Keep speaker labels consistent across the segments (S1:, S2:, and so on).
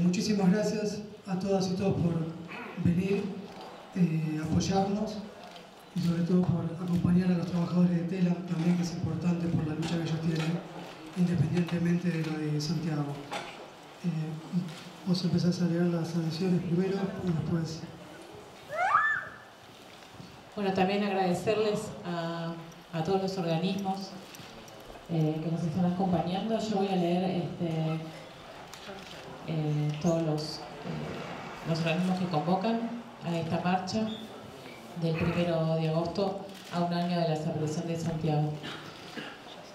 S1: Muchísimas gracias a todas y todos por venir, apoyarnos y sobre todo por acompañar a los trabajadores de TELAM también, que es importante por la lucha que ellos tienen, independientemente de lo de Santiago. Vos empezás a leer las sanciones primero y después...
S2: Bueno, también agradecerles a todos los organismos que nos están acompañando. Yo voy a leer todos los organismos que convocan a esta marcha del 1 de agosto a un año de la desaparición de Santiago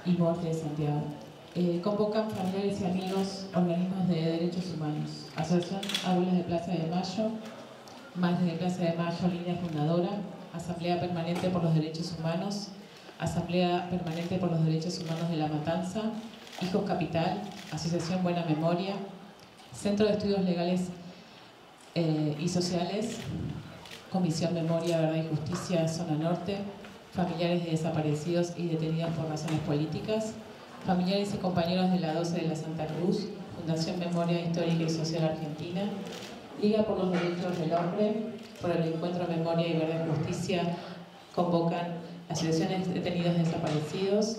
S2: y muerte de Santiago. Convocan familiares y amigos, organismos de derechos humanos, Asociación Abuelas de Plaza de Mayo, Madres de Plaza de Mayo, Línea Fundadora, Asamblea Permanente por los Derechos Humanos, Asamblea Permanente por los Derechos Humanos de La Matanza, Hijos Capital, Asociación Buena Memoria, Centro de Estudios Legales y Sociales, Comisión Memoria, Verdad y Justicia, Zona Norte, familiares de desaparecidos y detenidos por razones políticas, familiares y compañeros de la 12 de la Santa Cruz, Fundación Memoria Histórica y Social Argentina, Liga por los Derechos del Hombre, por el Encuentro Memoria y Verdad y Justicia, convocan asociaciones de detenidos desaparecidos,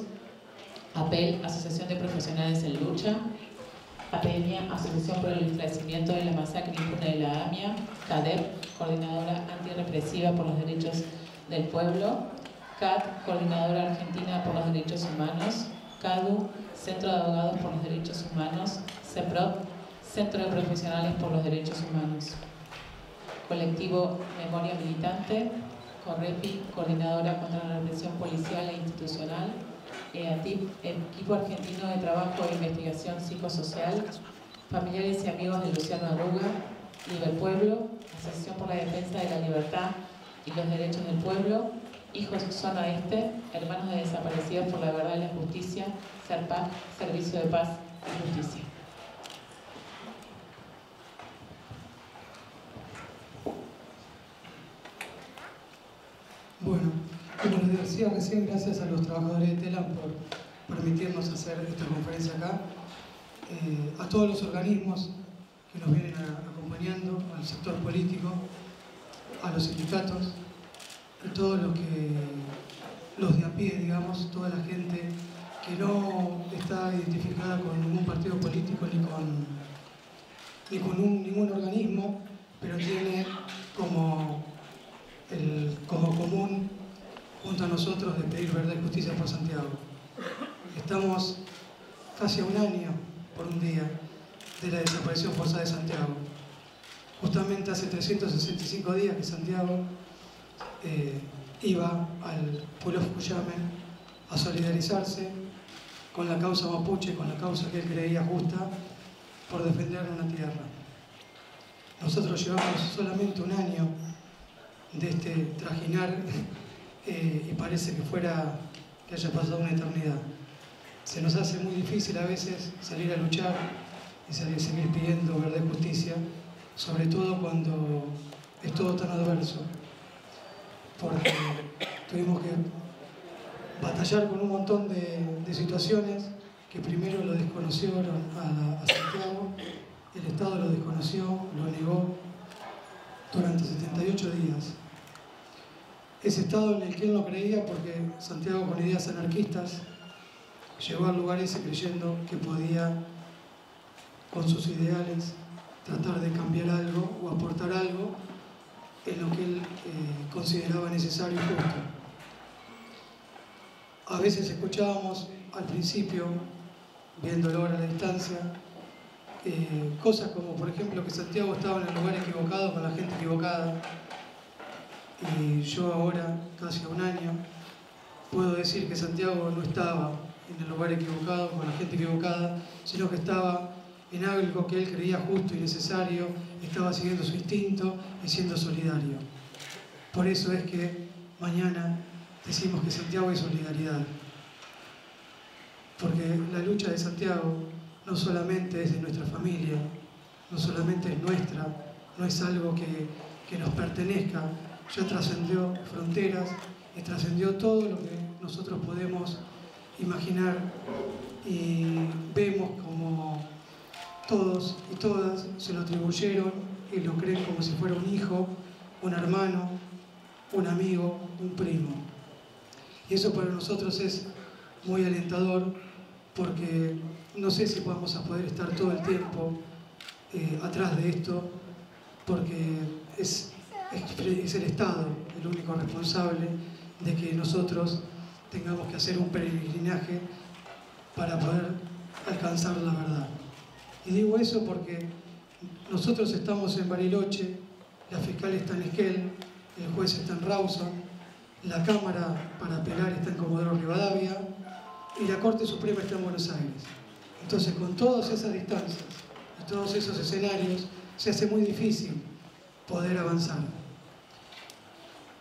S2: APEL, Asociación de Profesionales en Lucha, APEMIA, Asociación por el Esclarecimiento de la Masacre Impune de la AMIA, CADEP, Coordinadora Antirrepresiva por los Derechos del Pueblo, CAT, Coordinadora Argentina por los Derechos Humanos, CADU, Centro de Abogados por los Derechos Humanos, CEPROT, Centro de Profesionales por los Derechos Humanos, Colectivo Memoria Militante, CORREPI, Coordinadora contra la Represión Policial e Institucional, EATIP, Equipo Argentino de Trabajo e Investigación Psicosocial, familiares y amigos de Luciano Arruga, Liberpueblo, Asociación por la Defensa de la Libertad y los Derechos del Pueblo, Hijos Zona Este, Hermanos de Desaparecidos por la Verdad y la Justicia, SERPAC, Servicio de Paz y Justicia.
S1: Bueno, como les decía recién, gracias a los trabajadores de TELAM por permitirnos hacer esta conferencia acá, a todos los organismos que nos vienen acompañando, al sector político, a los sindicatos y todos los de a pie, digamos, toda la gente que no está identificada con ningún partido político ni con ningún organismo, pero tiene como común junto a nosotros de pedir verdad y justicia por Santiago. Estamos casi a un año por un día de la desaparición forzada de Santiago. Justamente hace 365 días que Santiago iba al pueblo Fukuyame a solidarizarse con la causa mapuche, con la causa que él creía justa por defender una tierra. Nosotros llevamos solamente un año de este trajinar y parece que haya pasado una eternidad. Se nos hace muy difícil a veces salir a luchar y seguir pidiendo verdad y justicia, sobre todo cuando es todo tan adverso, porque tuvimos que batallar con un montón de situaciones que primero lo desconocieron a Santiago, el Estado lo desconoció, lo negó durante 78 días. Ese Estado en el que él no creía, porque Santiago, con ideas anarquistas, llegó al lugar ese creyendo que podía, con sus ideales, tratar de cambiar algo o aportar algo en lo que él consideraba necesario y justo. A veces escuchábamos al principio, viéndolo ahora a la distancia, cosas como, por ejemplo, que Santiago estaba en el lugar equivocado con la gente equivocada. Y yo ahora, casi a un año, puedo decir que Santiago no estaba en el lugar equivocado, con la gente equivocada, sino que estaba en algo que él creía justo y necesario, estaba siguiendo su instinto y siendo solidario. Por eso es que mañana decimos que Santiago es solidaridad. Porque la lucha de Santiago no solamente es de nuestra familia, no solamente es nuestra, no es algo que nos pertenezca, ya trascendió fronteras y trascendió todo lo que nosotros podemos imaginar y vemos como todos y todas se lo atribuyeron y lo creen como si fuera un hijo, un hermano, un amigo, un primo. Y eso para nosotros es muy alentador, porque no sé si vamos a poder estar todo el tiempo atrás de esto, porque es el Estado el único responsable de que nosotros tengamos que hacer un peregrinaje para poder alcanzar la verdad. Y digo eso porque nosotros estamos en Bariloche, la fiscal está en Esquel, el juez está en Rawson, la Cámara para apelar está en Comodoro Rivadavia y la Corte Suprema está en Buenos Aires. Entonces, con todas esas distancias y todos esos escenarios, se hace muy difícil poder avanzar.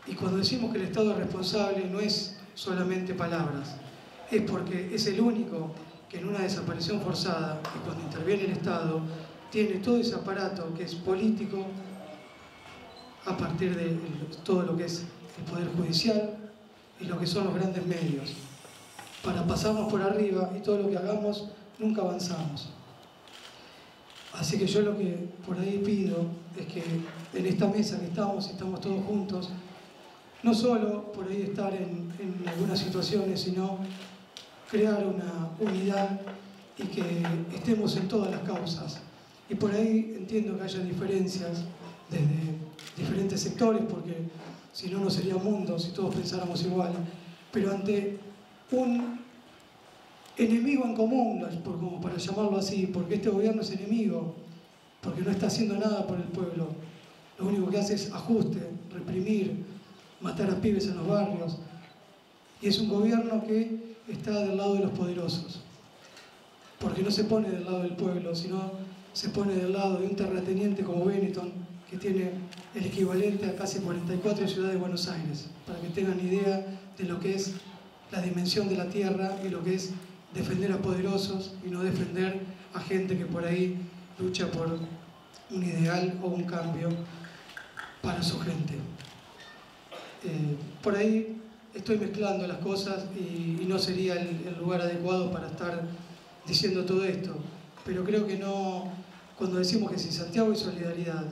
S1: Y cuando decimos que el Estado es responsable, no es solamente palabras, es porque es el único que en una desaparición forzada, y cuando interviene el Estado, tiene todo ese aparato que es político, a partir de todo lo que es el Poder Judicial y lo que son los grandes medios, para pasarnos por arriba, y todo lo que hagamos nunca avanzamos. Así que yo lo que por ahí pido es que en esta mesa que estamos todos juntos, no solo por ahí estar en algunas situaciones, sino crear una unidad y que estemos en todas las causas. Y por ahí entiendo que haya diferencias desde diferentes sectores, porque si no, no sería mundo si todos pensáramos igual, pero ante un enemigo en común, como para llamarlo así, porque este gobierno es enemigo, porque no está haciendo nada por el pueblo, lo único que hace es ajuste, reprimir, matar a pibes en los barrios, y es un gobierno que está del lado de los poderosos, porque no se pone del lado del pueblo, sino se pone del lado de un terrateniente como Benetton, que tiene el equivalente a casi 44 ciudades de Buenos Aires, para que tengan idea de lo que es la dimensión de la tierra y lo que es defender a poderosos y no defender a gente que por ahí lucha por un ideal o un cambio para su gente. Por ahí estoy mezclando las cosas y no sería el lugar adecuado para estar diciendo todo esto, pero creo que no, cuando decimos que si Santiago es solidaridad,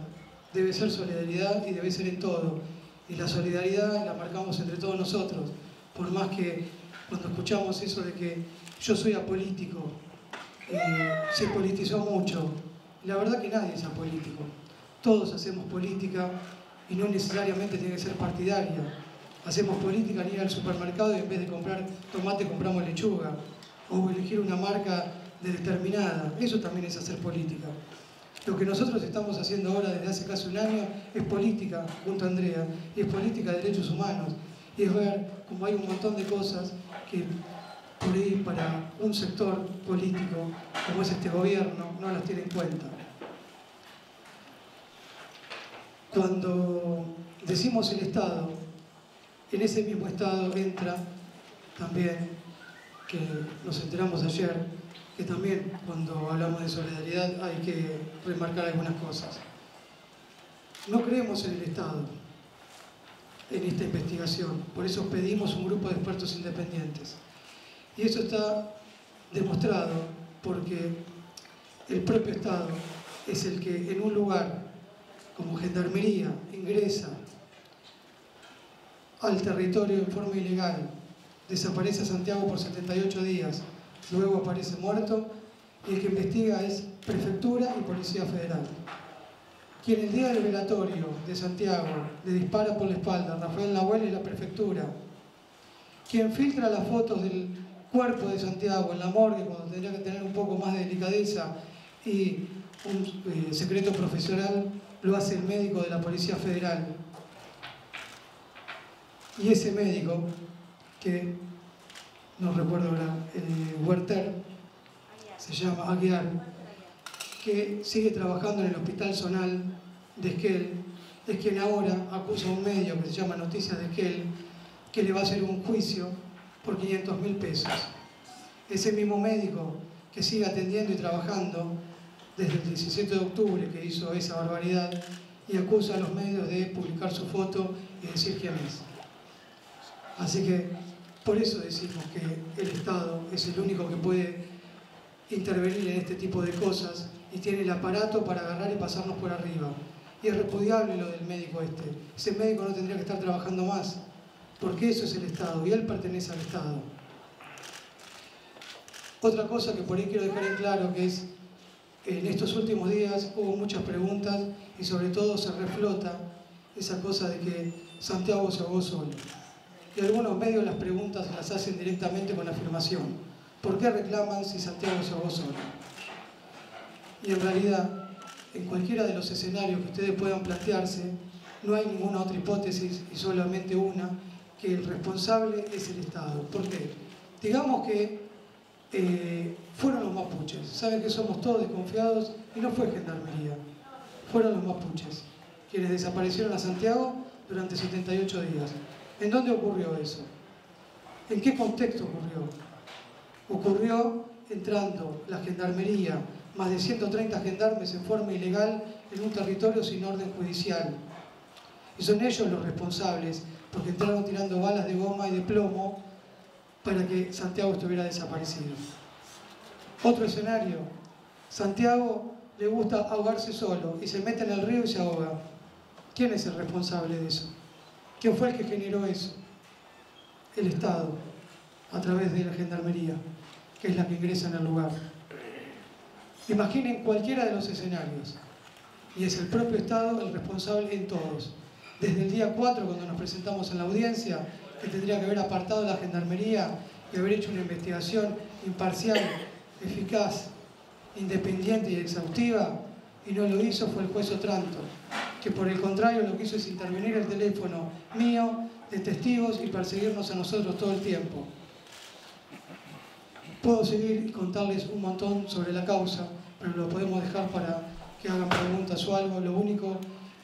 S1: debe ser solidaridad y debe ser en todo, y la solidaridad la marcamos entre todos nosotros, por más que cuando escuchamos eso de que yo soy apolítico, se politizó mucho. La verdad que nadie es apolítico, todos hacemos política y no necesariamente tiene que ser partidaria. Hacemos política al ir al supermercado y en vez de comprar tomate compramos lechuga, o elegir una marca determinada. Eso también es hacer política. Lo que nosotros estamos haciendo ahora desde hace casi un año es política junto a Andrea, y es política de derechos humanos, y es ver cómo hay un montón de cosas que por ahí para un sector político como es este gobierno no las tiene en cuenta. Cuando decimos el Estado, en ese mismo Estado entra también, que nos enteramos ayer, que también cuando hablamos de solidaridad hay que remarcar algunas cosas. No creemos en el Estado, en esta investigación, por eso pedimos un grupo de expertos independientes. Y eso está demostrado porque el propio Estado es el que en un lugar como Gendarmería ingresa al territorio en forma ilegal, desaparece a Santiago por 78 días, luego aparece muerto, y el que investiga es Prefectura y Policía Federal. Quien el día del velatorio de Santiago le dispara por la espalda a Rafael Nahuel es la Prefectura. Quien filtra las fotos del cuerpo de Santiago en la morgue, cuando tendría que tener un poco más de delicadeza y un secreto profesional, lo hace el médico de la Policía Federal. Y ese médico, que no recuerdo ahora, Huerter, se llama Aguiar, que sigue trabajando en el Hospital Zonal de Esquel, es quien ahora acusa a un medio que se llama Noticias de Esquel, que le va a hacer un juicio por 500.000 pesos. Ese mismo médico que sigue atendiendo y trabajando desde el 17 de octubre que hizo esa barbaridad y acusa a los medios de publicar su foto y decir quién es. Así que por eso decimos que el Estado es el único que puede intervenir en este tipo de cosas y tiene el aparato para agarrar y pasarnos por arriba. Y es repudiable lo del médico este. Ese médico no tendría que estar trabajando más, porque eso es el Estado, y él pertenece al Estado. Otra cosa que por ahí quiero dejar en claro, que es, en estos últimos días hubo muchas preguntas y sobre todo se reflota esa cosa de que Santiago se ahogó solo. Y algunos medios las preguntas las hacen directamente con la afirmación: ¿por qué reclaman si Santiago se ahogó solo? Y en realidad, en cualquiera de los escenarios que ustedes puedan plantearse, no hay ninguna otra hipótesis y solamente una, que el responsable es el Estado. ¿Por qué? Digamos que fueron los mapuches. Saben que somos todos desconfiados y no fue Gendarmería. Fueron los mapuches quienes desaparecieron a Santiago durante 78 días. ¿En dónde ocurrió eso? ¿En qué contexto ocurrió? Ocurrió entrando la Gendarmería, más de 130 gendarmes en forma ilegal en un territorio sin orden judicial. Y son ellos los responsables, porque entraron tirando balas de goma y de plomo para que Santiago estuviera desaparecido. Otro escenario: Santiago le gusta ahogarse solo y se mete en el río y se ahoga. ¿Quién es el responsable de eso? ¿Quién fue el que generó eso? El Estado, a través de la Gendarmería, que es la que ingresa en el lugar. Imaginen cualquiera de los escenarios, y es el propio Estado el responsable en todos. Desde el día 4, cuando nos presentamos en la audiencia, que tendría que haber apartado la Gendarmería y haber hecho una investigación imparcial, eficaz, independiente y exhaustiva, y no lo hizo, fue el juez Otranto, que por el contrario lo que hizo es intervenir el teléfono mío, de testigos, y perseguirnos a nosotros todo el tiempo. Puedo seguir y contarles un montón sobre la causa, pero lo podemos dejar para que hagan preguntas o algo. Lo único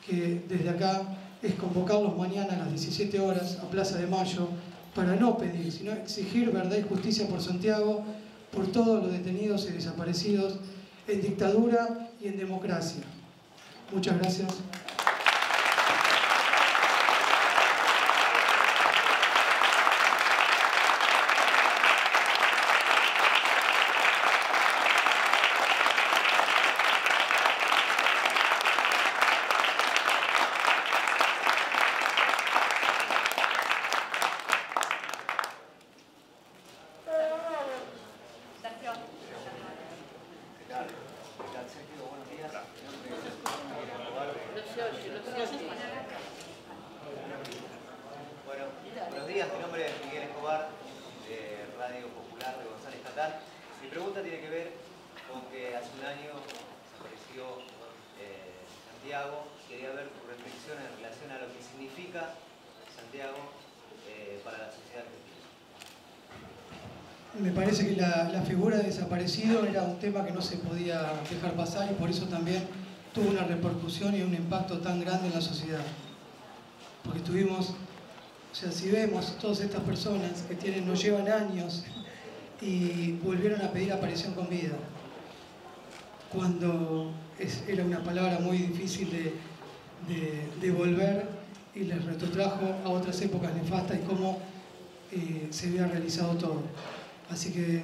S1: que desde acá es convocarlos mañana a las 17 horas a Plaza de Mayo para no pedir, sino exigir verdad y justicia por Santiago, por todos los detenidos y desaparecidos en dictadura y en democracia. Muchas gracias.
S3: Bueno, buenos días, mi nombre es Miguel Escobar, de Radio Popular de González Catán. Mi pregunta tiene que ver con que hace un año desapareció Santiago. Quería ver tu reflexión en relación a lo que significa Santiago para la sociedad argentina.
S1: Me parece que la figura de desaparecido era un tema que no se podía dejar pasar, y por eso también tuvo una repercusión y un impacto tan grande en la sociedad. Porque tuvimos, o sea, si vemos todas estas personas que nos llevan años y volvieron a pedir aparición con vida, cuando era una palabra muy difícil de volver, y les retrotrajo a otras épocas nefastas y cómo se había realizado todo. Así que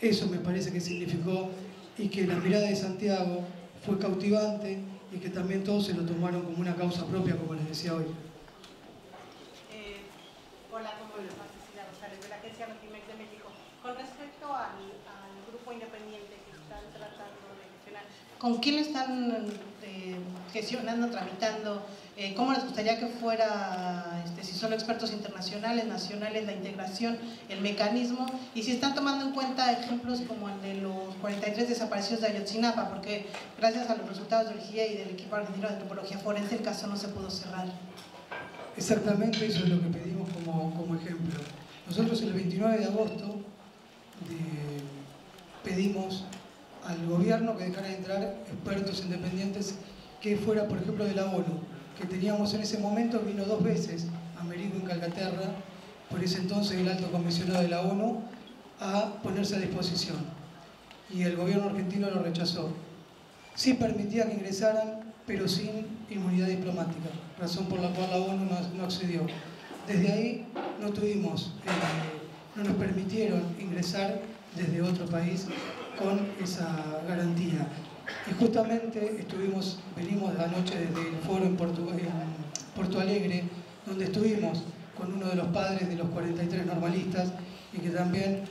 S1: eso me parece que significó, y que la mirada de Santiago fue cautivante, y que también todos se lo tomaron como una causa propia, como les decía hoy.
S4: Hola, ¿cómo estás? Cecilia Rosales, de la Agencia Notimex de México. Con respecto al grupo independiente que están tratando de gestionar, ¿con quién están gestionando, tramitando? ¿Cómo les gustaría que fuera, si son expertos internacionales, nacionales, la integración, el mecanismo? Y si están tomando en cuenta ejemplos como el de los 43 desaparecidos de Ayotzinapa, porque gracias a los resultados del GIE y del equipo argentino de antropología forense, el caso no se pudo cerrar.
S1: Exactamente, eso es lo que pedimos como ejemplo. Nosotros el 29 de agosto pedimos al gobierno que dejara entrar expertos independientes, que fuera, por ejemplo, de la ONU, que teníamos en ese momento. Vino 2 veces Américo en Calcaterra, por ese entonces el alto comisionado de la ONU, a ponerse a disposición, y el gobierno argentino lo rechazó. Sí permitía que ingresaran, pero sin inmunidad diplomática, razón por la cual la ONU no accedió. Desde ahí no nos permitieron ingresar desde otro país con esa garantía. Y justamente venimos de la noche desde el foro en Porto Alegre, donde estuvimos con uno de los padres de los 43 normalistas y que también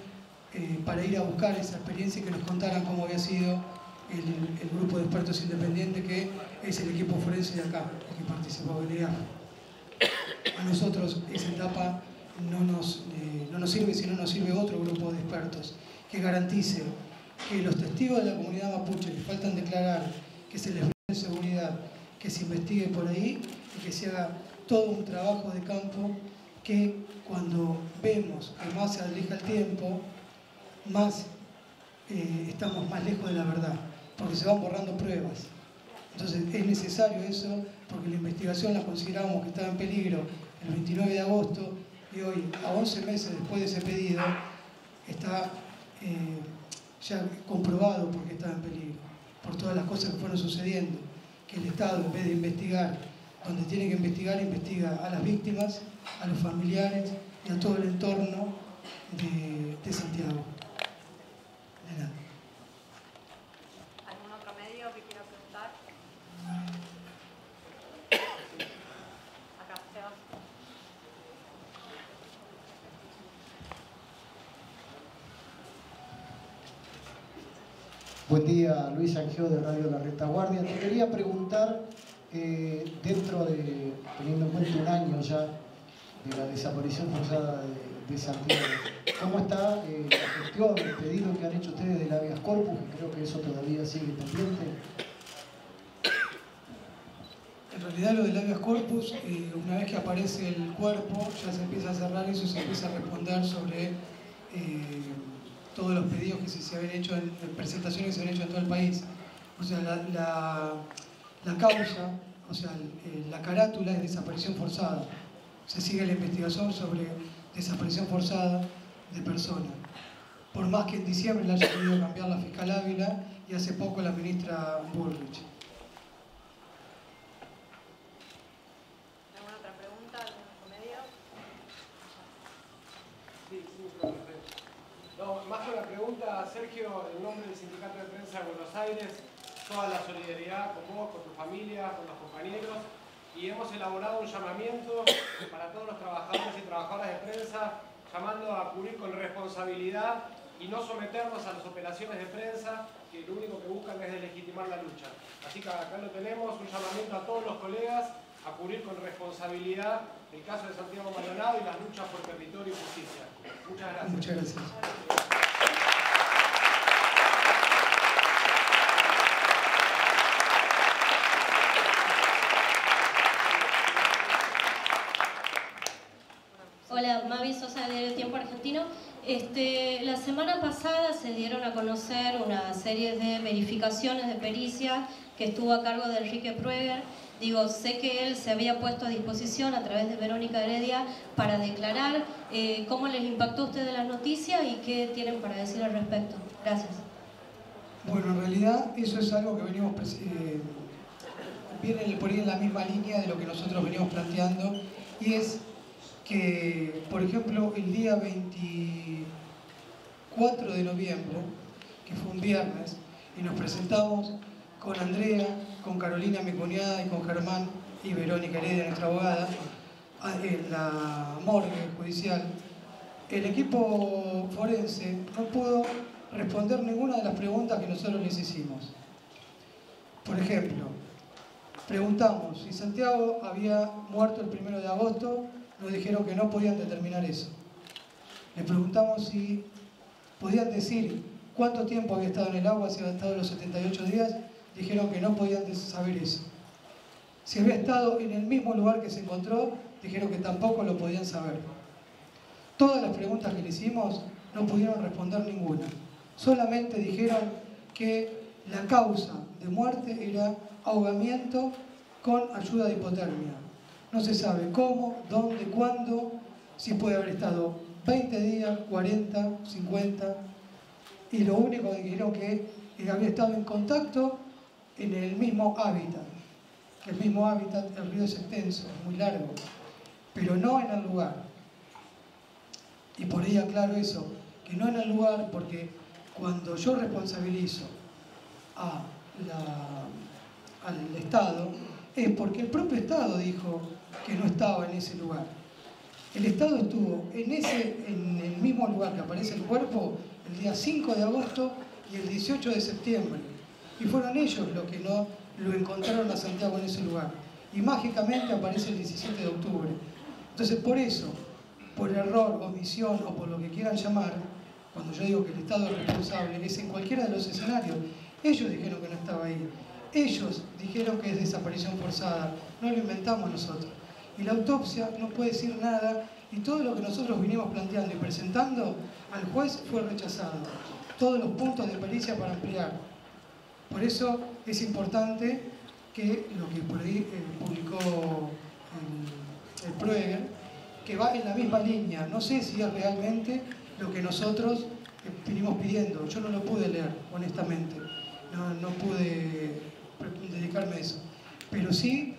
S1: para ir a buscar esa experiencia y que nos contaran cómo había sido el grupo de expertos independientes que es el equipo forense de acá, el que participó en el EAF. A nosotros esa etapa no nos sirve, sino nos sirve otro grupo de expertos que garantice que los testigos de la comunidad mapuche que faltan declarar, que se les brinde seguridad, que se investigue por ahí y que se haga todo un trabajo de campo que cuando vemos que más se aleja el tiempo, más estamos más lejos de la verdad, porque se van borrando pruebas. Entonces es necesario eso, porque la investigación la consideramos que estaba en peligro el 29 de agosto y hoy, a 11 meses después de ese pedido, está ya comprobado porque estaba en peligro, por todas las cosas que fueron sucediendo, que el Estado, en vez de investigar donde tiene que investigar, investiga a las víctimas, a los familiares y a todo el entorno de Santiago. De nada.
S4: ¿Algún otro medio que quiera preguntar? Acá, Seba.
S5: Buen día, Luis Angeo de Radio La Retaguardia. Te quería preguntar, teniendo en cuenta un año ya de la desaparición forzada de Santiago, ¿cómo está la gestión, el pedido que han hecho ustedes del habeas corpus? Que creo que eso todavía sigue pendiente.
S1: En realidad lo del habeas corpus, una vez que aparece el cuerpo, ya se empieza a cerrar eso y se empieza a responder sobre todos los pedidos que se habían hecho, en presentaciones que se habían hecho en todo el país. O sea, la causa, o sea, la carátula es desaparición forzada. Se sigue la investigación sobre desaparición forzada de personas. Por más que en diciembre la haya querido cambiar la fiscal Ávila y hace poco la ministra Bullrich.
S4: ¿Alguna otra pregunta? ¿Algún otro medio?
S6: Sí, profe. No, más que una pregunta, Sergio, en nombre del Sindicato de Prensa de Buenos Aires, toda la solidaridad con vos, con tu familia, con los compañeros, y hemos elaborado un llamamiento para todos los trabajadores y trabajadoras de prensa, llamando a cubrir con responsabilidad y no someternos a las operaciones de prensa que lo único que buscan es deslegitimar la lucha. Así que acá lo tenemos, un llamamiento a todos los colegas a cubrir con responsabilidad el caso de Santiago Maldonado y las luchas por territorio y justicia. Muchas gracias.
S1: Muchas gracias.
S7: Hola, Mavi Sosa del diario Tiempo Argentino. La semana pasada se dieron a conocer una serie de verificaciones de pericia que estuvo a cargo de Enrique Prueger. Digo, sé que él se había puesto a disposición a través de Verónica Heredia para declarar. ¿Cómo les impactó a ustedes la noticia y qué tienen para decir al respecto? Gracias.
S1: Bueno, en realidad eso es algo que venimos viene por ahí en la misma línea de lo que nosotros venimos planteando, y es que, por ejemplo, el día 24 de noviembre, que fue un viernes, y nos presentamos con Andrea, con Carolina, mi cuñada, y con Germán y Verónica Heredia, nuestra abogada, en la morgue judicial, el equipo forense no pudo responder ninguna de las preguntas que nosotros les hicimos. Por ejemplo, preguntamos si Santiago había muerto el 1 de agosto, nos dijeron que no podían determinar eso. Les preguntamos si podían decir cuánto tiempo había estado en el agua, si había estado los 78 días, dijeron que no podían saber eso. Si había estado en el mismo lugar que se encontró, dijeron que tampoco lo podían saber. Todas las preguntas que le hicimos no pudieron responder ninguna. Solamente dijeron que la causa de muerte era ahogamiento con ayuda de hipotermia. No se sabe cómo, dónde, cuándo, si puede haber estado 20 días, 40, 50, y lo único que dijeron que había estado en contacto en el mismo hábitat. El mismo hábitat, el río es extenso, es muy largo, pero no en el lugar. Y por ahí aclaro eso, que no en el lugar, porque cuando yo responsabilizo a al Estado es porque el propio Estado dijo que no estaba en ese lugar. El Estado estuvo en el mismo lugar que aparece el cuerpo el día 5 de agosto y el 18 de septiembre. Y fueron ellos los que no lo encontraron a Santiago en ese lugar. Y mágicamente aparece el 17 de octubre. Entonces, por eso, por error, omisión o por lo que quieran llamar, cuando yo digo que el Estado es responsable, es en cualquiera de los escenarios. Ellos dijeron que no estaba ahí. Ellos dijeron que es desaparición forzada. No lo inventamos nosotros. Y la autopsia no puede decir nada, y todo lo que nosotros vinimos planteando y presentando al juez fue rechazado. Todos los puntos de pericia para ampliar. Por eso es importante que lo que por ahí publicó el Proeger, que va en la misma línea. No sé si es realmente lo que nosotros vinimos pidiendo. Yo no lo pude leer, honestamente. No pude dedicarme a eso. Pero sí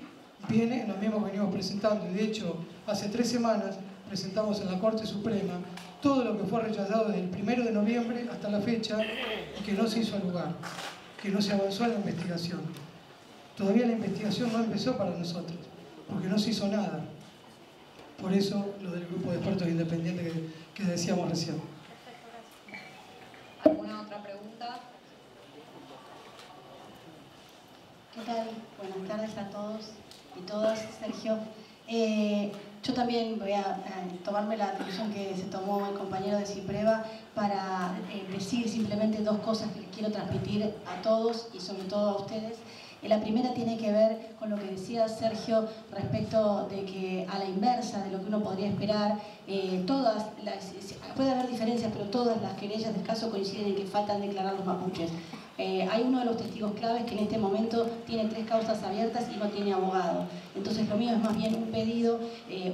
S1: viene lo mismo que venimos presentando. Y de hecho, hace 3 semanas presentamos en la Corte Suprema todo lo que fue rechazado desde el 1 de noviembre hasta la fecha y que no se hizo al lugar, que no se avanzó en la investigación. Todavía la investigación no empezó para nosotros, porque no se hizo nada. Por eso lo del grupo de expertos independientes que decíamos recién.
S8: ¿Alguna otra pregunta?
S9: ¿Qué tal? Buenas tardes a todos y todas, Sergio. Yo también voy a tomarme la atención que se tomó el compañero de Cipreva para decir simplemente 2 cosas que les quiero transmitir a todos y sobre todo a ustedes. La primera tiene que ver con lo que decía Sergio respecto de que a la inversa de lo que uno podría esperar, puede haber diferencias, pero todas las querellas del caso coinciden en que faltan declarar los mapuches. Hay uno de los testigos claves que en este momento tiene 3 causas abiertas y no tiene abogado. Entonces lo mío es más bien un pedido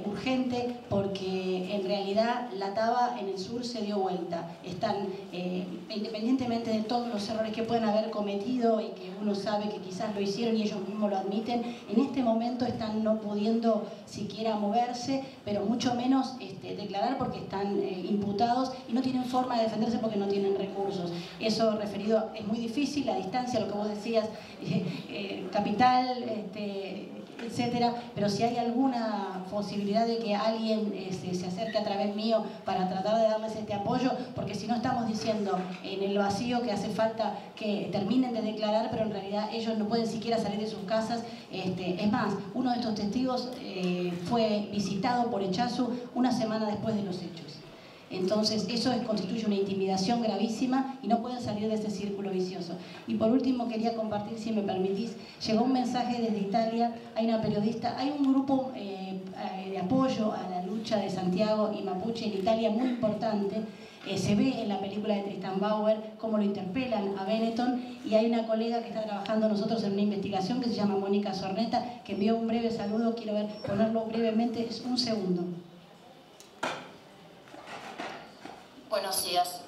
S9: urgente, porque en realidad la TABA en el sur se dio vuelta. Están, independientemente de todos los errores que pueden haber cometido y que uno sabe que quizás lo hicieron y ellos mismos lo admiten, en este momento están no pudiendo siquiera moverse, pero mucho menos declarar, porque están imputados y no tienen forma de defenderse porque no tienen recursos. Eso referido es muy difícil, la distancia, lo que vos decías, capital, etcétera, pero si hay alguna posibilidad de que alguien se acerque a través mío para tratar de darles este apoyo, porque si no estamos diciendo en el vacío que hace falta que terminen de declarar, pero en realidad ellos no pueden siquiera salir de sus casas. Es más, uno de estos testigos fue visitado por Echazu una semana después de los hechos. Entonces eso constituye una intimidación gravísima y no pueden salir de ese círculo vicioso. Y por último quería compartir, si me permitís, llegó un mensaje desde Italia, hay una periodista, hay un grupo de apoyo a la lucha de Santiago y Mapuche en Italia muy importante. Se ve en la película de Tristan Bauer cómo lo interpelan a Benetton, y hay una colega que está trabajando nosotros en una investigación que se llama Mónica Sorneta, que envió un breve saludo. Quiero ponerlo brevemente, es un segundo.
S10: Buenos días.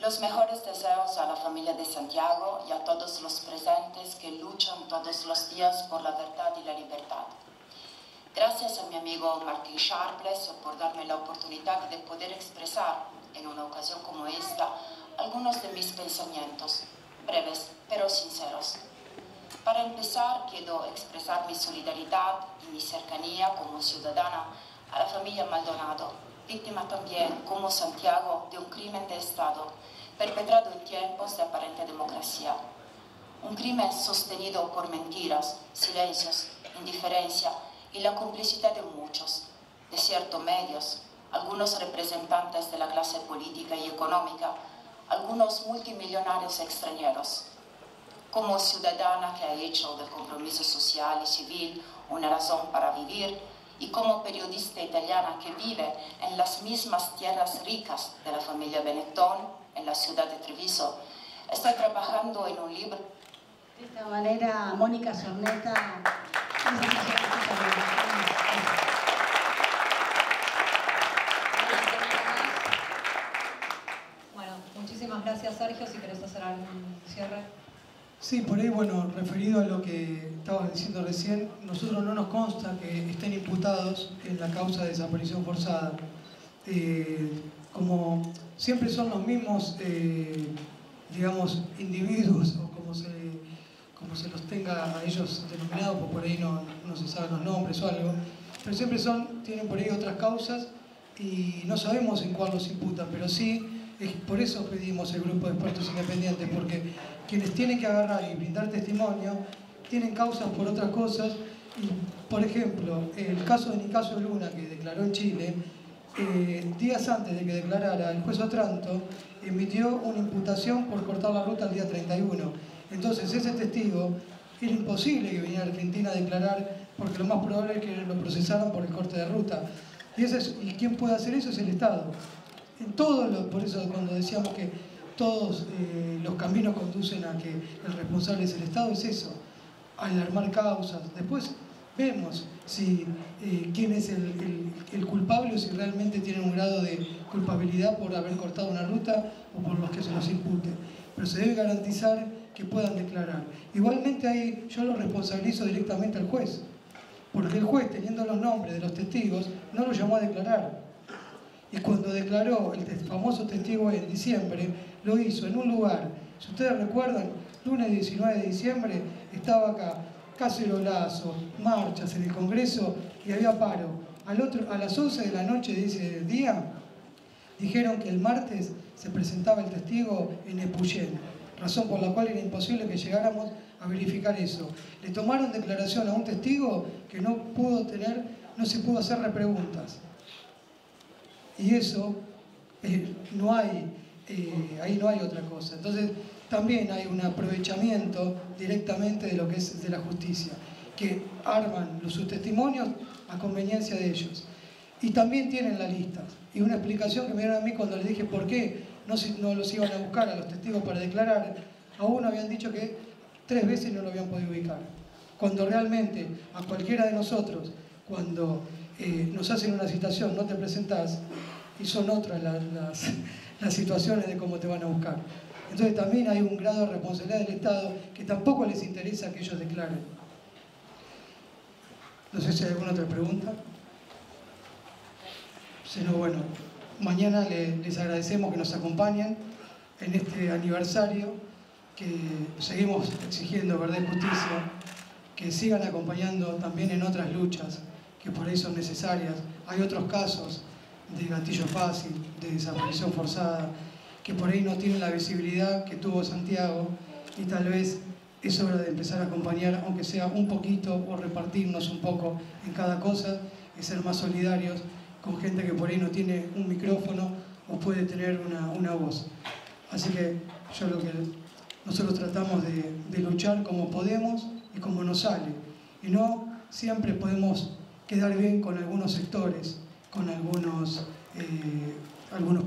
S10: Los mejores deseos a la familia de Santiago y a todos los presentes que luchan todos los días por la verdad y la libertad. Gracias a mi amigo Martín Sharpless por darme la oportunidad de poder expresar en una ocasión como esta algunos de mis pensamientos, breves pero sinceros. Para empezar, quiero expresar mi solidaridad y mi cercanía como ciudadana a la familia Maldonado, víctima también, como Santiago, de un crimen de Estado perpetrado en tiempos de aparente democracia. Un crimen sostenido por mentiras, silencios, indiferencia y la complicidad de muchos, de ciertos medios, algunos representantes de la clase política y económica, algunos multimillonarios extranjeros. Como ciudadana que ha hecho del compromiso social y civil una razón para vivir, y como periodista italiana que vive en las mismas tierras ricas de la familia Benetton, en la ciudad de Treviso, estoy trabajando en un libro.
S9: De esta manera, Mónica Sorneta...
S8: Bueno, muchísimas gracias, Sergio. Si querés hacer algún cierre.
S1: Sí, por ahí, bueno, referido a lo que estabas diciendo recién, nosotros no nos consta que estén imputados en la causa de desaparición forzada. Como siempre son los mismos, digamos, individuos, o como como se los tenga a ellos denominados, porque por ahí no se saben los nombres o algo, pero siempre tienen por ahí otras causas y no sabemos en cuál los imputan, pero sí, por eso pedimos el grupo de expertos independientes, porque quienes tienen que agarrar y brindar testimonio tienen causas por otras cosas. Y, por ejemplo, el caso de Nicasio Luna, que declaró en Chile, días antes de que declarara, el juez Otranto emitió una imputación por cortar la ruta el día 31. Entonces, ese testigo era imposible que viniera a Argentina a declarar, porque lo más probable es que lo procesaran por el corte de ruta. ¿Y quién puede hacer eso? Es el Estado. Por eso cuando decíamos que todos los caminos conducen a que el responsable es el Estado, es eso, alarmar causas. Después vemos quién es el culpable o si realmente tienen un grado de culpabilidad por haber cortado una ruta o por los que se los impute. Pero se debe garantizar que puedan declarar. Igualmente ahí yo lo responsabilizo directamente al juez, porque el juez, teniendo los nombres de los testigos, no lo llamó a declarar. Y cuando declaró el famoso testigo en diciembre, lo hizo en un lugar, si ustedes recuerdan, lunes 19 de diciembre, estaba acá, cacerolazos, marchas en el Congreso y había paro. A las 11 de la noche de ese día, dijeron que el martes se presentaba el testigo en Epuyén, razón por la cual era imposible que llegáramos a verificar eso. Le tomaron declaración a un testigo que no se pudo hacer repreguntas. Y eso, ahí no hay otra cosa. Entonces, también hay un aprovechamiento directamente de lo que es de la justicia, que arman sus testimonios a conveniencia de ellos. Y también tienen la lista. Y una explicación que me dieron a mí cuando les dije por qué no los iban a buscar a los testigos para declarar, a uno habían dicho que 3 veces no lo habían podido ubicar. Cuando realmente a cualquiera de nosotros, cuando nos hacen una citación, no te presentás, y son otras las situaciones de cómo te van a buscar. Entonces también hay un grado de responsabilidad del Estado que tampoco les interesa que ellos declaren. No sé si hay alguna otra pregunta. Si no, bueno, mañana les agradecemos que nos acompañen en este aniversario, que seguimos exigiendo verdad y justicia, que sigan acompañando también en otras luchas que por ahí son necesarias. Hay otros casos de gatillo fácil, de desaparición forzada, que por ahí no tienen la visibilidad que tuvo Santiago, y tal vez es hora de empezar a acompañar, aunque sea un poquito, o repartirnos un poco en cada cosa, y ser más solidarios con gente que por ahí no tiene un micrófono o puede tener una voz. Así que nosotros tratamos de luchar como podemos y como nos sale, y no siempre podemos quedar bien con algunos sectores, con algunos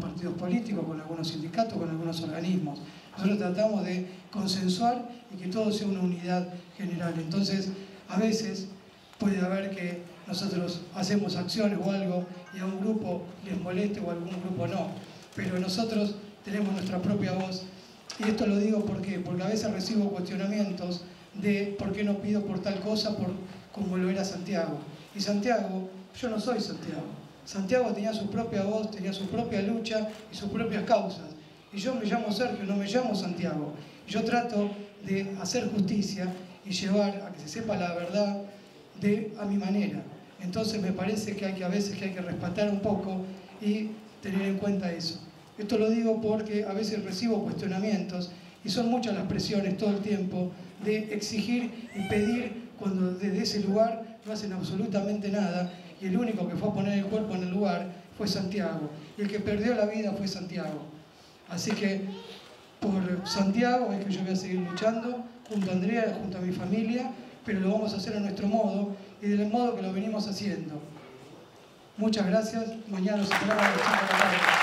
S1: partidos políticos, con algunos sindicatos, con algunos organismos. Nosotros tratamos de consensuar y que todo sea una unidad general. Entonces, a veces puede haber que nosotros hacemos acciones o algo y a un grupo les moleste o a algún grupo no. Pero nosotros tenemos nuestra propia voz. Y esto lo digo porque a veces recibo cuestionamientos de por qué no pido por tal cosa como lo era Santiago. Y Santiago, yo no soy Santiago. Santiago tenía su propia voz, tenía su propia lucha y sus propias causas. Y yo me llamo Sergio, no me llamo Santiago. Y yo trato de hacer justicia y llevar a que se sepa la verdad a mi manera. Entonces me parece que a veces hay que respetar un poco y tener en cuenta eso. Esto lo digo porque a veces recibo cuestionamientos y son muchas las presiones todo el tiempo de exigir y pedir cuando desde ese lugar no hacen absolutamente nada, y el único que fue a poner el cuerpo en el lugar fue Santiago, y el que perdió la vida fue Santiago. Así que por Santiago es que yo voy a seguir luchando, junto a Andrea, junto a mi familia, pero lo vamos a hacer a nuestro modo y del modo que lo venimos haciendo. Muchas gracias, mañana nos esperamos a las 5 de la tarde.